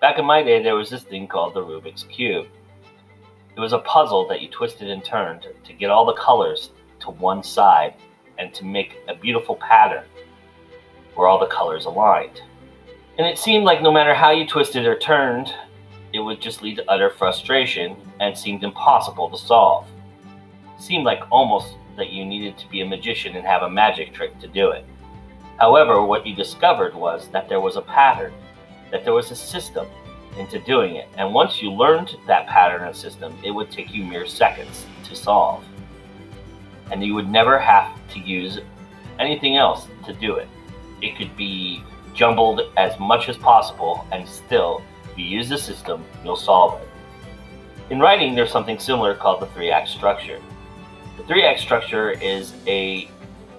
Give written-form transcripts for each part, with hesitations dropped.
Back in my day, there was this thing called the Rubik's Cube. It was a puzzle that you twisted and turned to get all the colors to one side and to make a beautiful pattern where all the colors aligned. And it seemed like no matter how you twisted or turned, it would just lead to utter frustration and seemed impossible to solve. It seemed like almost that you needed to be a magician and have a magic trick to do it. However, what you discovered was that there was a pattern, that there was a system into doing it. And once you learned that pattern and system, it would take you mere seconds to solve. And you would never have to use anything else to do it. It could be jumbled as much as possible, and still, if you use the system, you'll solve it. In writing, there's something similar called the 3-act structure. The 3-act structure is a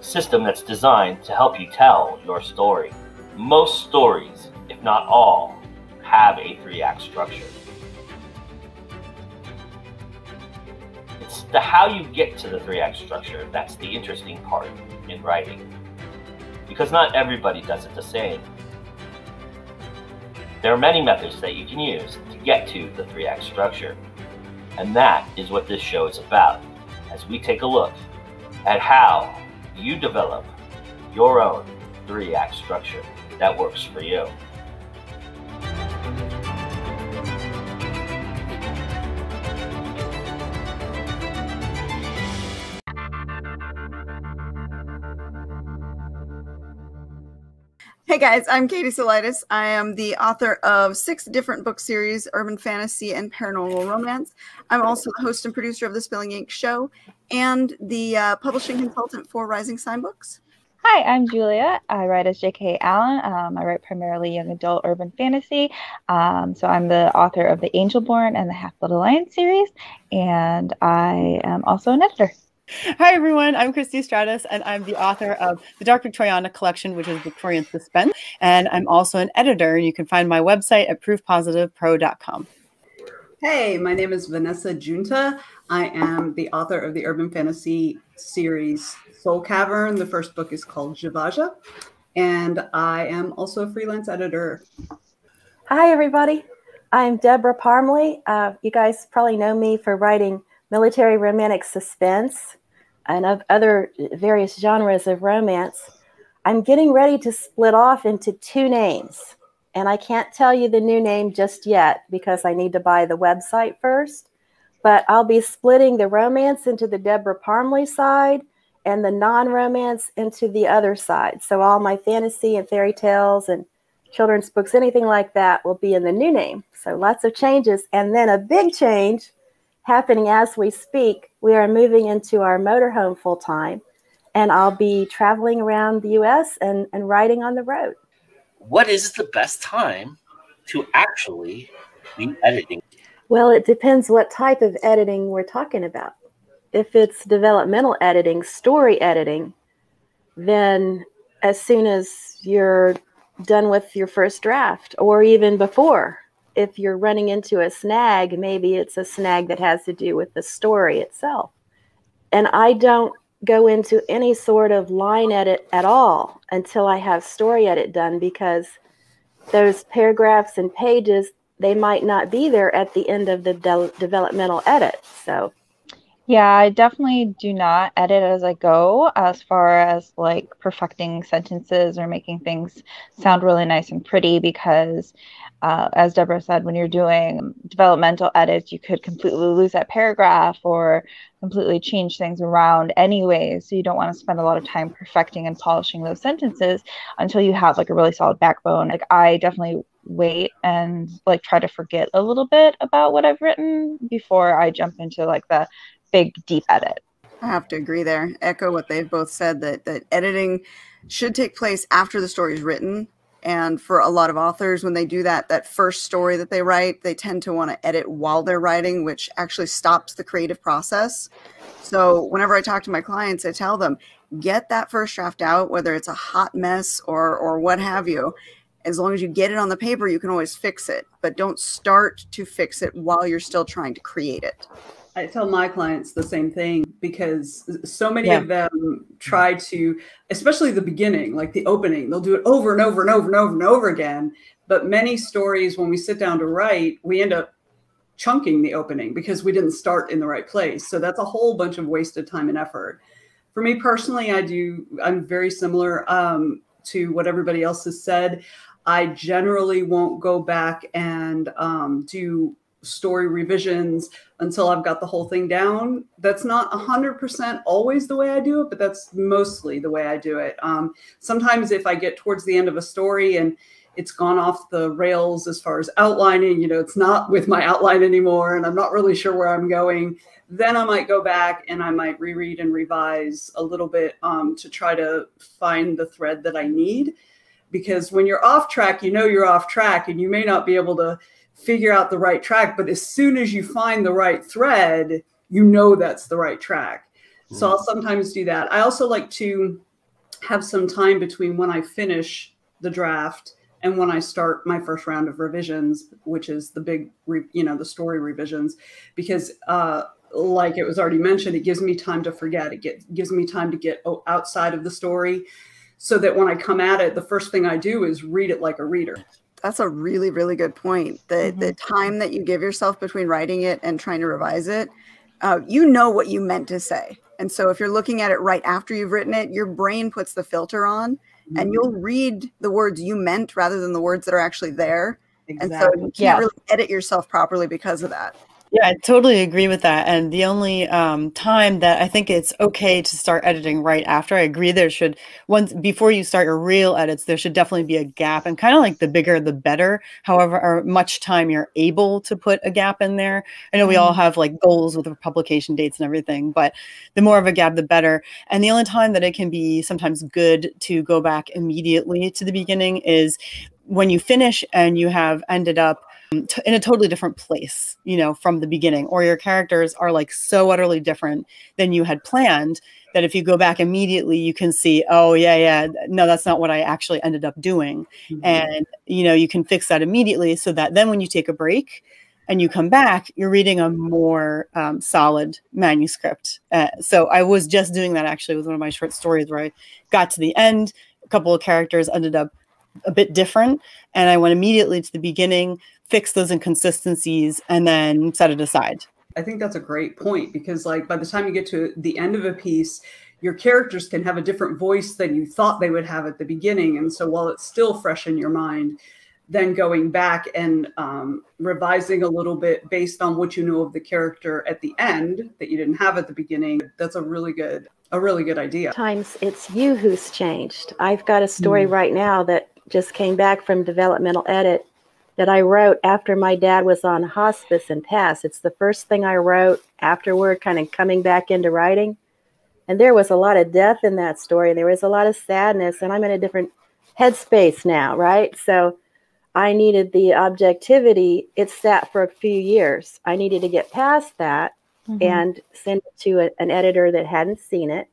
system that's designed to help you tell your story. Most stories, if not all, have a 3-act structure. It's the how you get to the 3-act structure that's the interesting part in writing. Because not everybody does it the same. There are many methods that you can use to get to the 3-act structure. And that is what this show is about, as we take a look at how you develop your own 3-act structure that works for you. Hey guys, I'm Katie SALIDAS. I am the author of 6 different book series, urban fantasy and paranormal romance. I'm also the host and producer of the Spilling Ink Show and the publishing consultant for Rising Sign Books. Hi, I'm Julia. I write as J.K. Allen. I write primarily young adult urban fantasy. So I'm the author of the Angelborn and the Half-Blood Alliance series, and I am also an editor. Hi, everyone. I'm CHRISTIE STRATOS, and I'm the author of the Dark Victoriana collection, which is Victorian Suspense. And I'm also an editor, and you can find my website at proofpositivepro.com. Hey, my name is VENESSA GIUNTA. I am the author of the urban fantasy series Soul Cavern. The first book is called Javaja, and I am also a freelance editor. Hi, everybody. I'm DEBRA PARMLEY. You guys probably know me for writing military romantic suspense and of other various genres of romance. I'm getting ready to split off into 2 names, and I can't tell you the new name just yet because I need to buy the website first, but I'll be splitting the romance into the DEBRA PARMLEY side and the non-romance into the other side. So all my fantasy and fairy tales and children's books, anything like that, will be in the new name. So lots of changes, and then a big change happening as we speak. We are moving into our motorhome full time, and I'll be traveling around the U.S. and riding on the road. What is the best time to actually be editing? Well, it depends what type of editing we're talking about. If it's developmental editing, story editing, then as soon as you're done with your first draft, or even before. If you're running into a snag, maybe it's a snag that has to do with the story itself. And I don't go into any sort of line edit at all until I have story edit done, because those paragraphs and pages, they might not be there at the end of the developmental edit. So Yeah, I definitely do not edit as I go, as far as like perfecting sentences or making things sound really nice and pretty, because as Deborah said, when you're doing developmental edits, you could completely lose that paragraph or completely change things around anyway. So you don't want to spend a lot of time perfecting and polishing those sentences until you have like a really solid backbone. Like I definitely wait and like try to forget a little bit about what I've written before I jump into like the big deep edit. I have to agree there. Echo what they've both said, that editing should take place after the story is written. And for a lot of authors, when they do that first story that they write, they tend to want to edit while they're writing, which actually stops the creative process. So whenever I talk to my clients, I tell them, get that first draft out, whether it's a hot mess or what have you. As long as you get it on the paper, you can always fix it, but don't start to fix it while you're still trying to create it. I tell my clients the same thing, because so many of them try to, especially the beginning, like the opening, they'll do it over and over and over and over and over again. But many stories, when we sit down to write, we end up chunking the opening because we didn't start in the right place. So that's a whole bunch of wasted time and effort. For me personally, I'm very similar to what everybody else has said. I generally won't go back and do story revisions until I've got the whole thing down. That's not 100% always the way I do it, but that's mostly the way I do it. Sometimes if I get towards the end of a story and it's gone off the rails as far as outlining, you know, it's not with my outline anymore and I'm not really sure where I'm going, then I might go back and I might reread and revise a little bit to try to find the thread that I need. Because when you're off track, you know you're off track and you may not be able to figure out the right track, but as soon as you find the right thread, you know that's the right track. So I'll sometimes do that. I also like to have some time between when I finish the draft and when I start my first round of revisions, which is the big, the story revisions, because like it was already mentioned, it gives me time to forget. It gives me time to get outside of the story so that when I come at it, the first thing I do is read it like a reader. That's a really, really good point. The time that you give yourself between writing it and trying to revise it, you know what you meant to say. And so if you're looking at it right after you've written it, your brain puts the filter on and you'll read the words you meant rather than the words that are actually there. Exactly. And so you can't really edit yourself properly because of that. Yeah, I totally agree with that. And the only time that I think it's okay to start editing right after, I agree there should, before you start your real edits, there should definitely be a gap, and kind of like the bigger, the better. However much time you're able to put a gap in there. I know we all have like goals with the publication dates and everything, but the more of a gap, the better. And the only time that it can be sometimes good to go back immediately to the beginning is when you finish and you have ended up in a totally different place, from the beginning, or your characters are like so utterly different than you had planned that if you go back immediately, you can see, oh yeah, no, that's not what I actually ended up doing. And, you can fix that immediately so that then when you take a break and you come back, you're reading a more solid manuscript. So I was just doing that actually with one of my short stories where I got to the end, a couple of characters ended up a bit different, and I went immediately to the beginning, fix those inconsistencies, and then set it aside. I think that's a great point, because like by the time you get to the end of a piece, your characters can have a different voice than you thought they would have at the beginning. And so while it's still fresh in your mind, then going back and revising a little bit based on what you know of the character at the end that you didn't have at the beginning, that's a really good idea. Sometimes it's you who's changed. I've got a story right now that just came back from developmental edit that I wrote after my dad was on hospice and passed. It's the first thing I wrote afterward, kind of coming back into writing. And there was a lot of death in that story. There was a lot of sadness, and I'm in a different headspace now, right? So I needed the objectivity. It sat for a few years. I needed to get past that and send it to an editor that hadn't seen it.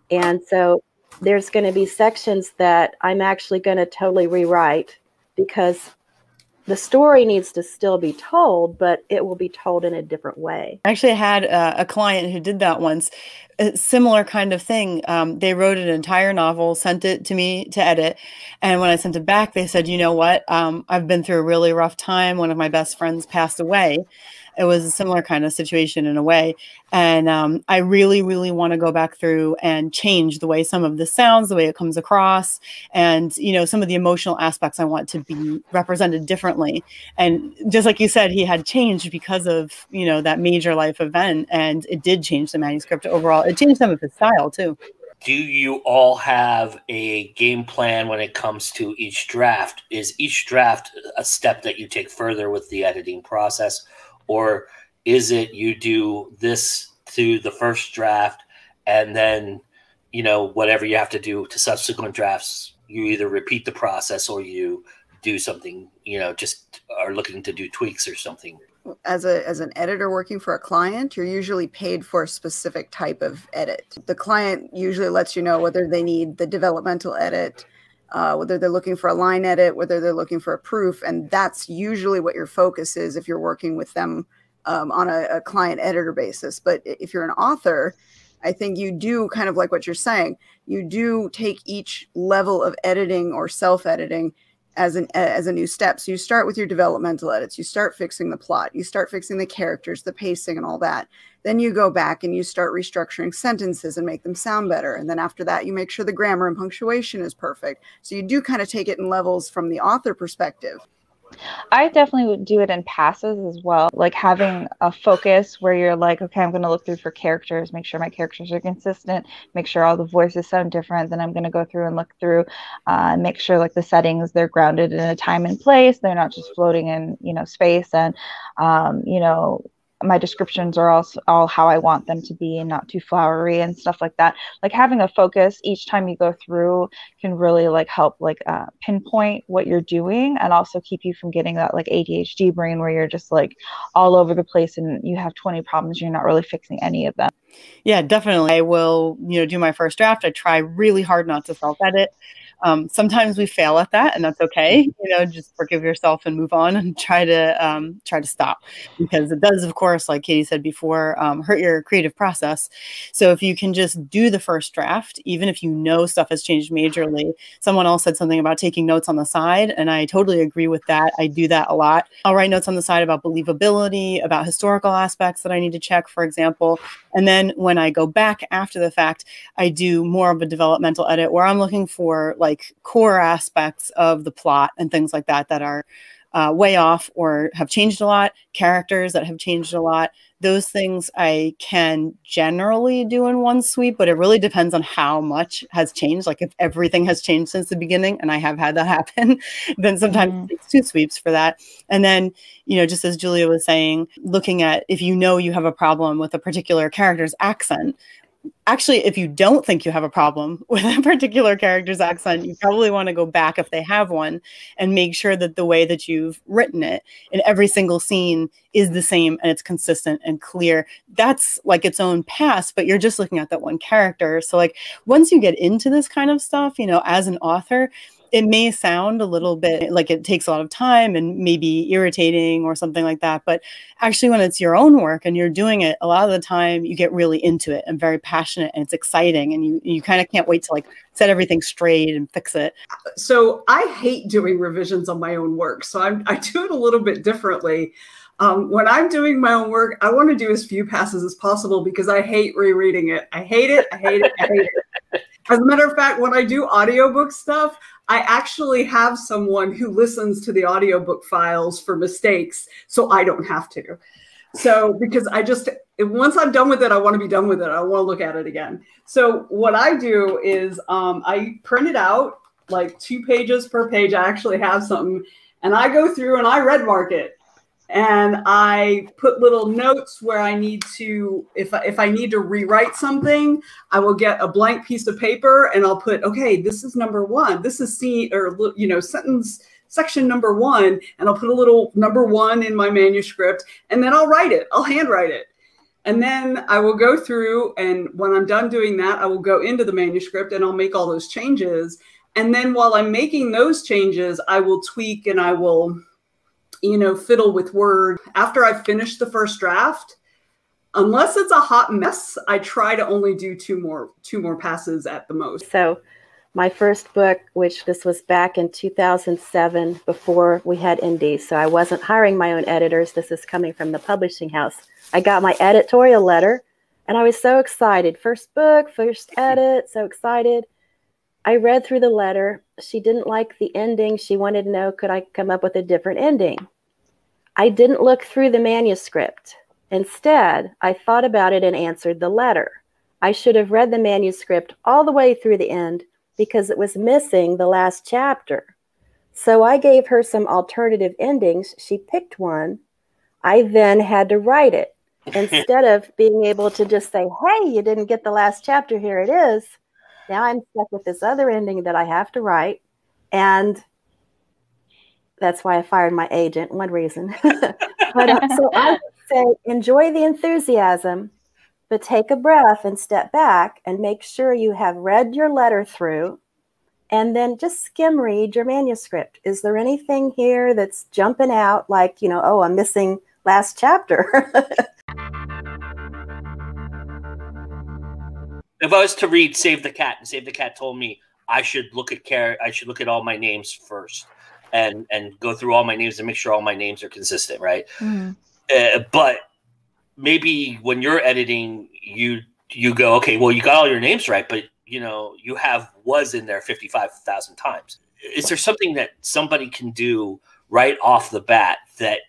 And so there's going to be sections that I'm actually going to totally rewrite, because the story needs to still be told, but it will be told in a different way. Actually, I had a client who did that once, a similar kind of thing. They wrote an entire novel, sent it to me to edit. And when I sent it back, they said, you know what? I've been through a really rough time. One of my best friends passed away. It was a similar kind of situation in a way. And I really, really want to go back through and change the way some of this sounds, the way it comes across. And, some of the emotional aspects I want to be represented differently. And just like you said, he had changed because of, that major life event. And it did change the manuscript overall. It changed some of his style too. Do you all have a game plan when it comes to each draft? Is each draft a step that you take further with the editing process? Or is it you do this to the first draft and then, whatever you have to do to subsequent drafts, you either repeat the process or you do something, just are looking to do tweaks or something? As an editor working for a client, you're usually paid for a specific type of edit. The client usually lets you know whether they need the developmental edit, whether they're looking for a line edit, whether they're looking for a proof. And that's usually what your focus is if you're working with them on a client editor basis. But if you're an author, I think you do kind of like what you're saying. You do take each level of editing or self-editing as a new step. So you start with your developmental edits, you start fixing the plot, you start fixing the characters, the pacing and all that. Then you go back and you start restructuring sentences and make them sound better. And then after that, you make sure the grammar and punctuation is perfect. So you do kind of take it in levels from the author perspective. I definitely would do it in passes as well, like having a focus where you're like, okay, I'm going to look through for characters, make sure my characters are consistent, make sure all the voices sound different. Then I'm going to go through and look through and make sure like the settings, they're grounded in a time and place. They're not just floating in, space. And, my descriptions are also all how I want them to be and not too flowery and stuff like that. Like having a focus each time you go through can really like help like pinpoint what you're doing, and also keep you from getting that like ADHD brain where you're just like all over the place and you have 20 problems, you're not really fixing any of them. Yeah, definitely. I will, do my first draft. I try really hard not to self-edit. Sometimes we fail at that, and that's okay. Just forgive yourself and move on, and try to stop, because it does, of course, like Katie said before, hurt your creative process. So if you can just do the first draft, even if stuff has changed majorly. Someone else said something about taking notes on the side, and I totally agree with that. I do that a lot. I'll write notes on the side about believability, about historical aspects that I need to check, for example. And then when I go back after the fact, I do more of a developmental edit where I'm looking for like core aspects of the plot and things like that that are way off or have changed a lot, characters that have changed a lot. Those things I can generally do in one sweep, but it really depends on how much has changed. Like if everything has changed since the beginning, and I have had that happen, then sometimes it takes 2 sweeps for that. And then, just as Julia was saying, looking at if you have a problem with a particular character's accent. Actually, if you don't think you have a problem with a particular character's accent, you probably want to go back if they have one and make sure that the way that you've written it in every single scene is the same and it's consistent and clear. That's like its own pass, but you're just looking at that one character. So like once you get into this kind of stuff, as an author, it may sound a little bit like it takes a lot of time and maybe irritating or something like that. But actually, when it's your own work and you're doing it, a lot of the time you get really into it and very passionate, and it's exciting. And you kind of can't wait to like set everything straight and fix it. So I hate doing revisions on my own work. So I do it a little bit differently. When I'm doing my own work, I want to do as few passes as possible because I hate rereading it. I hate it. I hate it. I hate it. As a matter of fact, when I do audiobook stuff, I actually have someone who listens to the audiobook files for mistakes, so I don't have to. So because once I'm done with it, I want to be done with it. I don't want to look at it again. So what I do is I print it out like 2 pages per page. I actually have something, and I go through and I red mark it. And I put little notes where I need to, if I need to rewrite something, I will get a blank piece of paper and I'll put, okay, this is number 1. This is sentence section number 1. And I'll put a little number 1 in my manuscript, and then I'll write it. I'll handwrite it. And then I will go through, and when I'm done doing that, I will go into the manuscript and I'll make all those changes. And then while I'm making those changes, I will tweak and I will fiddle with word. After I finish the first draft, unless it's a hot mess, I try to only do two more passes at the most. So my first book, which this was back in 2007, before we had indies, so I wasn't hiring my own editors. This is coming from the publishing house. I got my editorial letter and I was so excited. First book, first edit, so excited. I read through the letter. She didn't like the ending. She wanted to know, could I come up with a different ending? I didn't look through the manuscript. Instead, I thought about it and answered the letter. I should have read the manuscript all the way through the end because it was missing the last chapter. So I gave her some alternative endings. She picked one. I then had to write it. Instead of being able to just say, hey, you didn't get the last chapter, here it is. Now I'm stuck with this other ending that I have to write. And that's why I fired my agent, one reason. But so I would say, enjoy the enthusiasm, but take a breath and step back and make sure you have read your letter through, and then just skim read your manuscript. Is there anything here that's jumping out like, oh, I'm missing last chapter? If I was to read Save the Cat, and Save the Cat told me I should look at all my names first, and go through all my names and make sure all my names are consistent, right? Mm-hmm. But maybe when you're editing, you go, okay, well, you got all your names right, but you have was in there 55,000 times. Is there something that somebody can do right off the bat that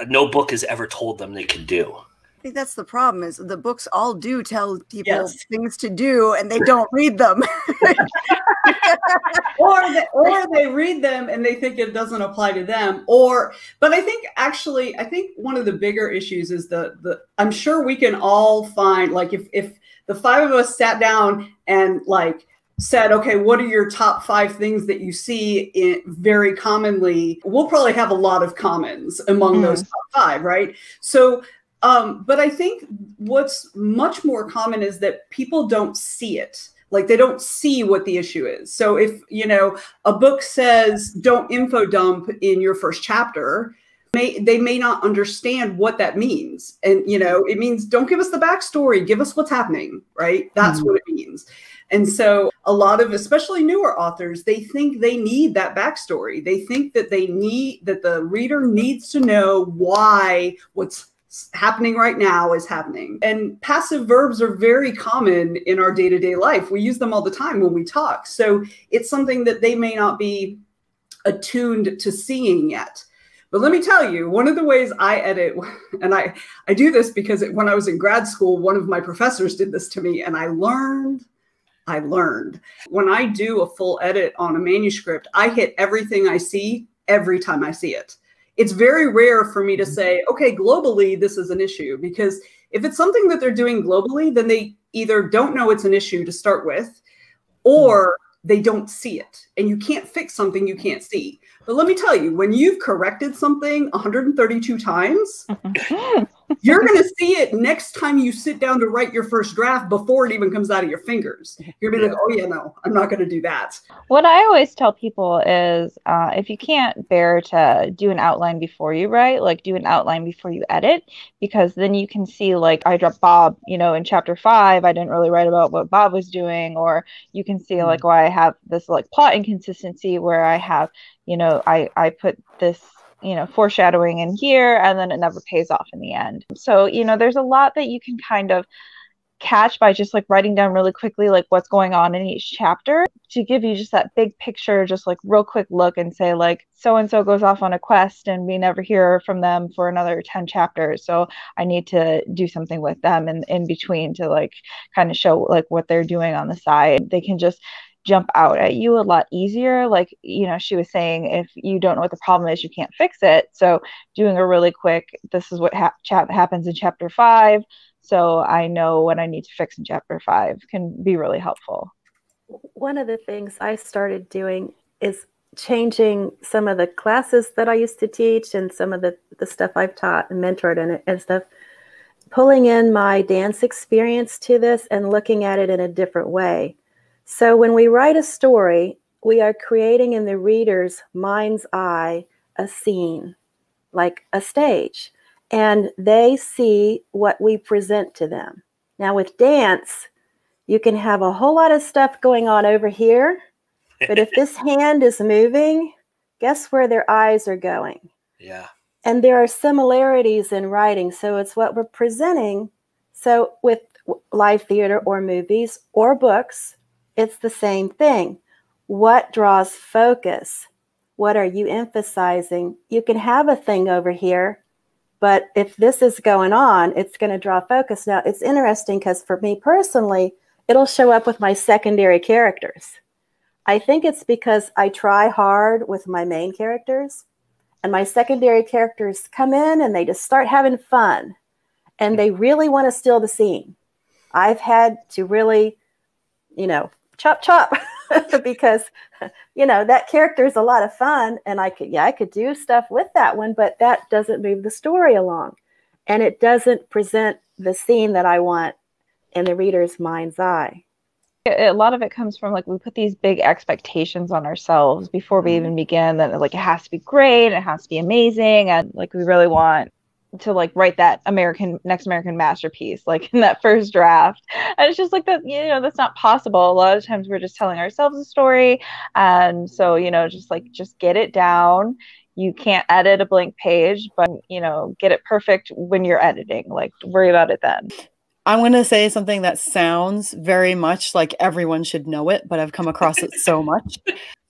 no book has ever told them they can do? I think that's the problem, is the books all do tell people things to do and they don't read them. or they read them and they think it doesn't apply to them. But I think one of the bigger issues is I'm sure we can all find, like, if the five of us sat down and like said, okay, what are your top 5 things that you see very commonly? We'll probably have a lot of commons among those top 5, right? So but I think what's much more common is that people don't see it. Like, they don't see what the issue is. So if, a book says don't info dump in your first chapter, they may not understand what that means. And, it means don't give us the backstory, give us what's happening, right? That's what it means. And so a lot of, especially newer authors, they think they need that backstory. They think that that the reader needs to know why what's happening right now is happening. And passive verbs are very common in our day-to-day life. We use them all the time when we talk. So it's something that they may not be attuned to seeing yet. But let me tell you, one of the ways I edit, and I do this because when I was in grad school, one of my professors did this to me, and I learned. When I do a full edit on a manuscript, I hit everything I see every time I see it. It's very rare for me to say, okay, globally, this is an issue, because if it's something that they're doing globally, then they either don't know it's an issue to start with, or they don't see it. And you can't fix something you can't see. But let me tell you, when you've corrected something 132 times, you're going to see it next time you sit down to write your first draft before it even comes out of your fingers. You're going to be like, oh yeah, no, I'm not going to do that. What I always tell people is if you can't bear to do an outline before you write, like do an outline before you edit, because then you can see, like, I dropped Bob, in chapter 5, I didn't really write about what Bob was doing, or you can see like why I have this like plot inconsistency where I have, I put this, foreshadowing in here, and then it never pays off in the end. So, there's a lot that you can kind of catch by just like writing down really quickly, like what's going on in each chapter, to give you just that big picture, just like real quick look and say, like, so-and-so goes off on a quest and we never hear from them for another 10 chapters. So I need to do something with them in between to like kind of show like what they're doing on the side. They can just jump out at you a lot easier. Like, she was saying, if you don't know what the problem is, you can't fix it. So doing a really quick, this is what happens in chapter 5. So I know what I need to fix in chapter 5 can be really helpful. One of the things I started doing is changing some of the classes that I used to teach and some of the stuff I've taught and mentored and stuff, pulling in my dance experience to this and looking at it in a different way. So when we write a story, we are creating in the reader's mind's eye a scene, like a stage, and they see what we present to them. Now with dance, you can have a whole lot of stuff going on over here, but if this hand is moving, guess where their eyes are going? Yeah. And there are similarities in writing, so it's what we're presenting. So with live theater or movies or books, it's the same thing. What draws focus? What are you emphasizing? You can have a thing over here, but if this is going on, it's going to draw focus. Now, it's interesting because for me personally, it'll show up with my secondary characters. I think it's because I try hard with my main characters, and my secondary characters come in and they just start having fun, and they really want to steal the scene. I've had to really, chop chop because that character is a lot of fun, and I could do stuff with that one, but that doesn't move the story along, and it doesn't present the scene that I want in the reader's mind's eye. A lot of it comes from like we put these big expectations on ourselves before we even begin, that like it has to be great, it has to be amazing, and like we really want to like write that next American masterpiece, like in that first draft. And it's just like that, you know, that's not possible. A lot of times we're just telling ourselves a story. And so, you know, just get it down. You can't edit a blank page, but, you know, get it perfect when you're editing. Like, worry about it then. I'm going to say something that sounds very much like everyone should know it, but I've come across it so much.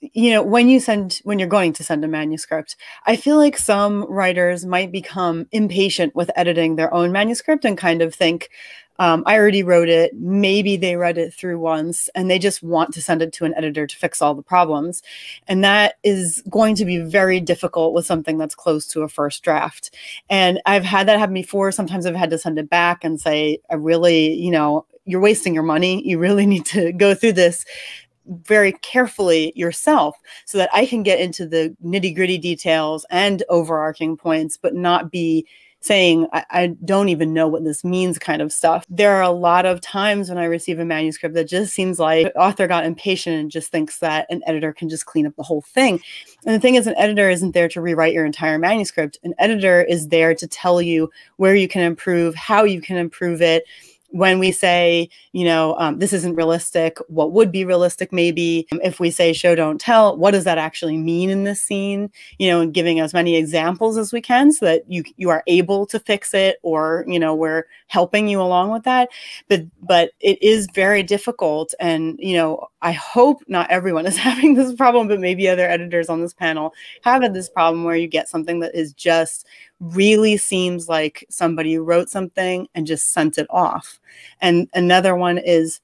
You know, when you're going to send a manuscript, I feel like some writers might become impatient with editing their own manuscript and kind of think, I already wrote it. Maybe they read it through once and they just want to send it to an editor to fix all the problems. And that is going to be very difficult with something that's close to a first draft. And I've had that happen before. Sometimes I've had to send it back and say, I really, you know, you're wasting your money. You really need to go through this very carefully yourself so that I can get into the nitty-gritty details and overarching points, but not be saying, I don't even know what this means kind of stuff. There are a lot of times when I receive a manuscript that just seems like the author got impatient and just thinks that an editor can just clean up the whole thing. And the thing is, an editor isn't there to rewrite your entire manuscript. An editor is there to tell you where you can improve, how you can improve it. When we say, you know, this isn't realistic, what would be realistic maybe? If we say show, don't tell, what does that actually mean in this scene? You know, and giving as many examples as we can so that you are able to fix it, or, you know, we're helping you along with that. But it is very difficult. And, you know, I hope not everyone is having this problem, but maybe other editors on this panel have had this problem where you get something that is just really seems like somebody wrote something and just sent it off. And another one is,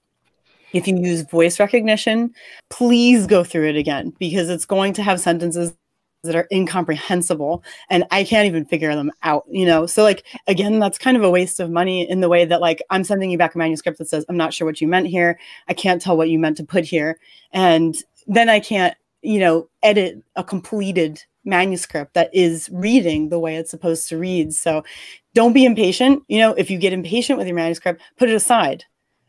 if you use voice recognition, please go through it again, because it's going to have sentences that are incomprehensible and I can't even figure them out, you know? So like, again, that's kind of a waste of money in the way that like, I'm sending you back a manuscript that says, I'm not sure what you meant here. I can't tell what you meant to put here. And then I can't, you know, edit a completed manuscript that is reading the way it's supposed to read. So don't be impatient. You know, if you get impatient with your manuscript, put it aside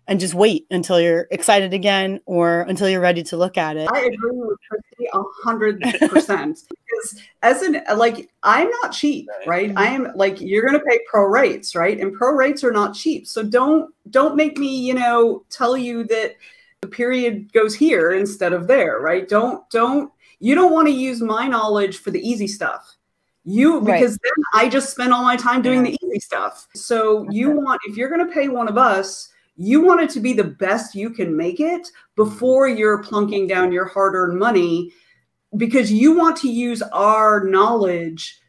and just wait until you're excited again or until you're ready to look at it. I agree with Christy 100%. Because I'm not cheap, right? I am like, you're going to pay pro rates, right? And pro rates are not cheap. So don't make me, you know, tell you that the period goes here instead of there, right? You don't want to use my knowledge for the easy stuff. Because then I just spend all my time doing the easy stuff. So if you're going to pay one of us, you want it to be the best you can make it before you're plunking down your hard-earned money, because you want to use our knowledge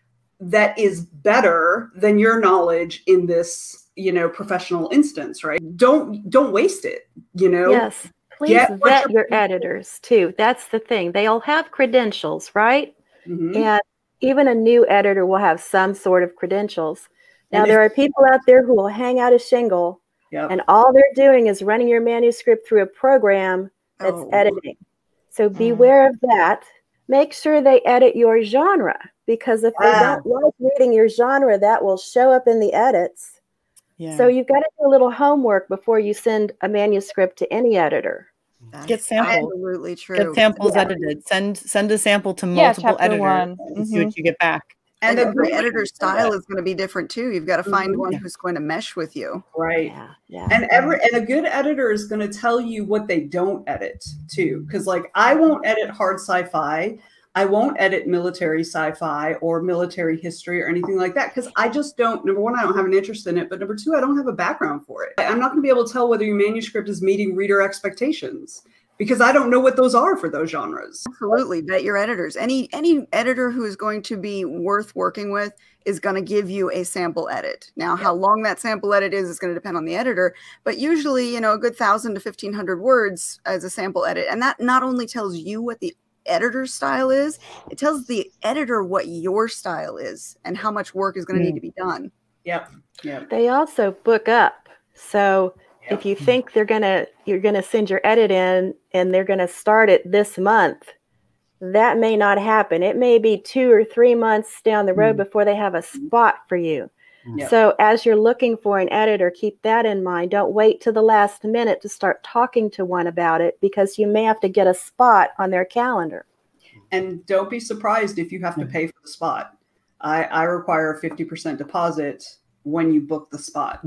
that is better than your knowledge in this, you know, professional instance, right? Don't waste it, you know? Yes. Please vet your editors too. That's the thing. They all have credentials, right? Mm-hmm. And even a new editor will have some sort of credentials. Now, there are people out there who will hang out a shingle, and all they're doing is running your manuscript through a program that's editing. So beware of that. Make sure they edit your genre, because if they don't like reading your genre, that will show up in the edits. Yeah. So you've got to do a little homework before you send a manuscript to any editor. That's get samples. Absolutely true. Get samples edited. Send a sample to multiple editors and see what you get back. And every editor's style is going to be different too. You've got to find one who's going to mesh with you. Right. Yeah. And a good editor is going to tell you what they don't edit too. Because like, I won't edit hard sci-fi. I won't edit military sci-fi or military history or anything like that, because I just don't, number one, I don't have an interest in it, but number two, I don't have a background for it. I'm not going to be able to tell whether your manuscript is meeting reader expectations, because I don't know what those are for those genres. Absolutely. Vet your editors. Any editor who is going to be worth working with is going to give you a sample edit. Now, how long that sample edit is going to depend on the editor, but usually, you know, a good 1,000 to 1,500 words as a sample edit. And that not only tells you what the editor's style is, it tells the editor what your style is and how much work is going to need to be done. Yep. They also book up. So if you think you're gonna send your edit in and they're gonna start it this month, that may not happen. It may be 2 or 3 months down the road before they have a spot for you. Yep. So as you're looking for an editor, keep that in mind. Don't wait till the last minute to start talking to one about it, because you may have to get a spot on their calendar. And don't be surprised if you have to pay for the spot. I require a 50% deposit when you book the spot.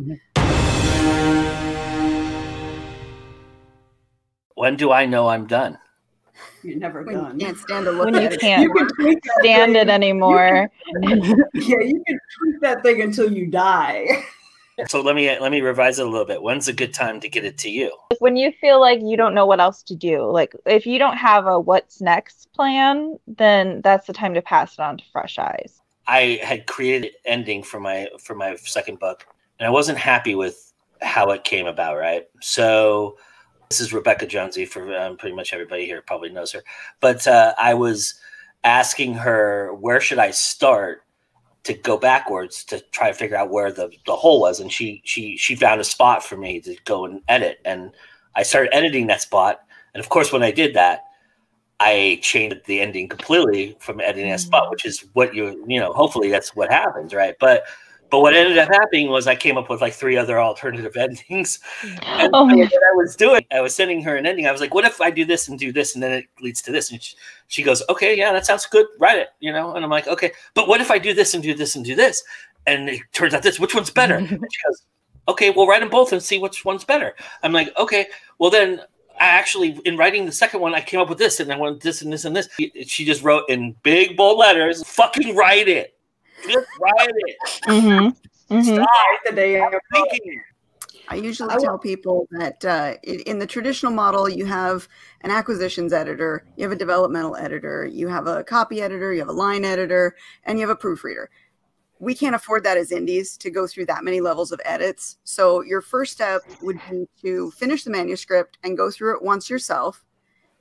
When do I know I'm done? You're never When done. you can't stand to look When at you it. can't stand it anymore. Yeah, you can tweak that thing until you die. So let me revise it a little bit. When's a good time to get it to you? When you feel like you don't know what else to do, like if you don't have a what's next plan, then that's the time to pass it on to fresh eyes. I had created an ending for my second book, and I wasn't happy with how it came about, right? So this is Rebecca Jonesy, for pretty much everybody here probably knows her. But I was asking her, where should I start to go backwards to try to figure out where the hole was. And she found a spot for me to go and edit. And I started editing that spot. And of course, when I did that, I changed the ending completely from editing a spot, which is what hopefully that's what happens, right? But what ended up happening was I came up with like 3 other alternative endings. And what I was doing, I was sending her an ending. I was like, what if I do this, and then it leads to this? And she goes, okay, yeah, that sounds good. Write it, And I'm like, okay, but what if I do this and do this and do this? And it turns out this, which one's better? And she goes, okay, we'll write them both and see which one's better. I'm like, okay, well then I actually, in writing the second one, I came up with this, and I wanted this and this and this. She just wrote in big, bold letters, fucking write it. Just write it. Stop the day I'm thinking it. I usually tell people that in the traditional model, you have an acquisitions editor, you have a developmental editor, you have a copy editor, you have a line editor, and you have a proofreader. We can't afford that as indies to go through that many levels of edits. So your first step would be to finish the manuscript and go through it once yourself,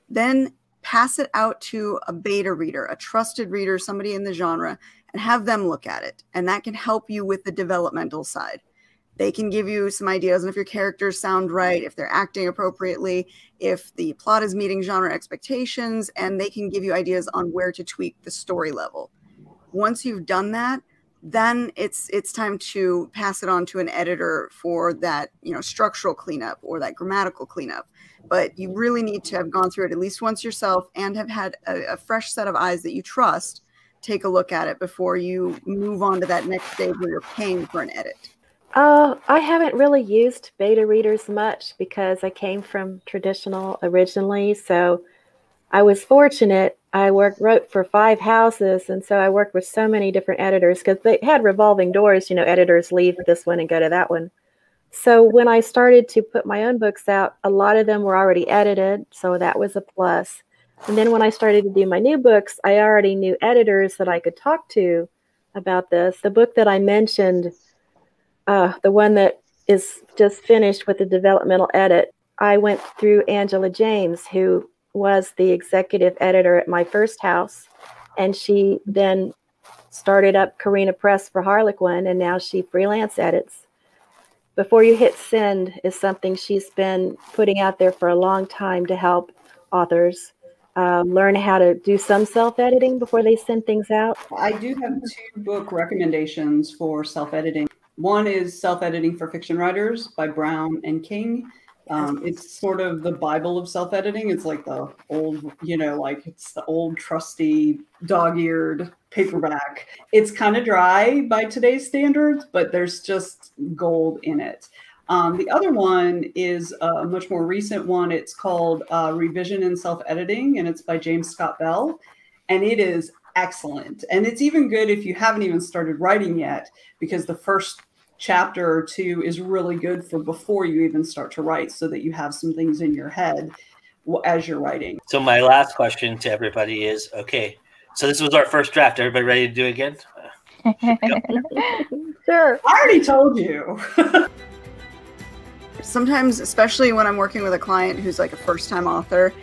then pass it out to a beta reader, a trusted reader, somebody in the genre, and have them look at it. And that can help you with the developmental side. They can give you some ideas on if your characters sound right, if they're acting appropriately, if the plot is meeting genre expectations, and they can give you ideas on where to tweak the story level. Once you've done that, then it's time to pass it on to an editor for that, structural cleanup or that grammatical cleanup. But you really need to have gone through it at least once yourself and have had a fresh set of eyes that you trust take a look at it before you move on to that next stage where you're paying for an edit. I haven't really used beta readers much because I came from traditional originally. So I was fortunate. I wrote for 5 houses. And so I worked with so many different editors because they had revolving doors. Editors leave this one and go to that one. So when I started to put my own books out, a lot of them were already edited. So that was a plus. And then when I started to do my new books, I already knew editors that I could talk to about this. The book that I mentioned, the one that is just finished with the developmental edit, I went through Angela James, who was the executive editor at my first house. And she then started up Carina Press for Harlequin, and now she freelance edits. Before You Hit Send is something she's been putting out there for a long time to help authors learn how to do some self-editing before they send things out. I do have 2 book recommendations for self-editing. One is Self-Editing for Fiction Writers by Brown and King. It's sort of the Bible of self-editing. It's like the old, it's the old trusty dog-eared paperback. It's kind of dry by today's standards, but there's just gold in it. The other one is a much more recent one. It's called Revision in Self-Editing, and it's by James Scott Bell. And it is excellent. And it's even good if you haven't even started writing yet, because the first chapter or 2 is really good for before you even start to write, so that you have some things in your head as you're writing. So my last question to everybody is, okay, so this was our first draft. Everybody ready to do it again? Sure. I already told you. Sometimes, especially when I'm working with a client who's like a first-time author,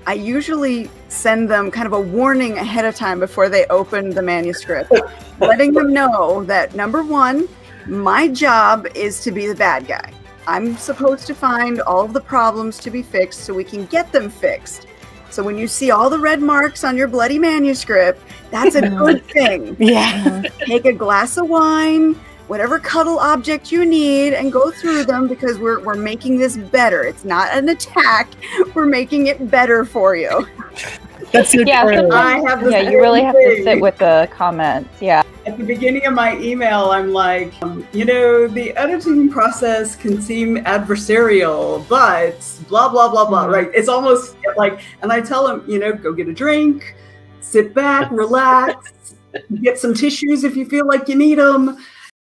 I usually send them kind of a warning ahead of time before they open the manuscript, letting them know that, number 1, my job is to be the bad guy. I'm supposed to find all of the problems to be fixed so we can get them fixed. So when you see all the red marks on your bloody manuscript, that's a good thing. Yeah. Take a glass of wine, whatever cuddle object you need, and go through them, because we're making this better. It's not an attack. We're making it better for you. That's so Yeah, true. I have the you same really have to thing. sit with the comments. Yeah. At the beginning of my email, I'm like, you know, the editing process can seem adversarial, but blah, blah, blah, blah, right? It's almost like, and I tell them, you know, go get a drink, sit back, relax, get some tissues if you feel like you need them.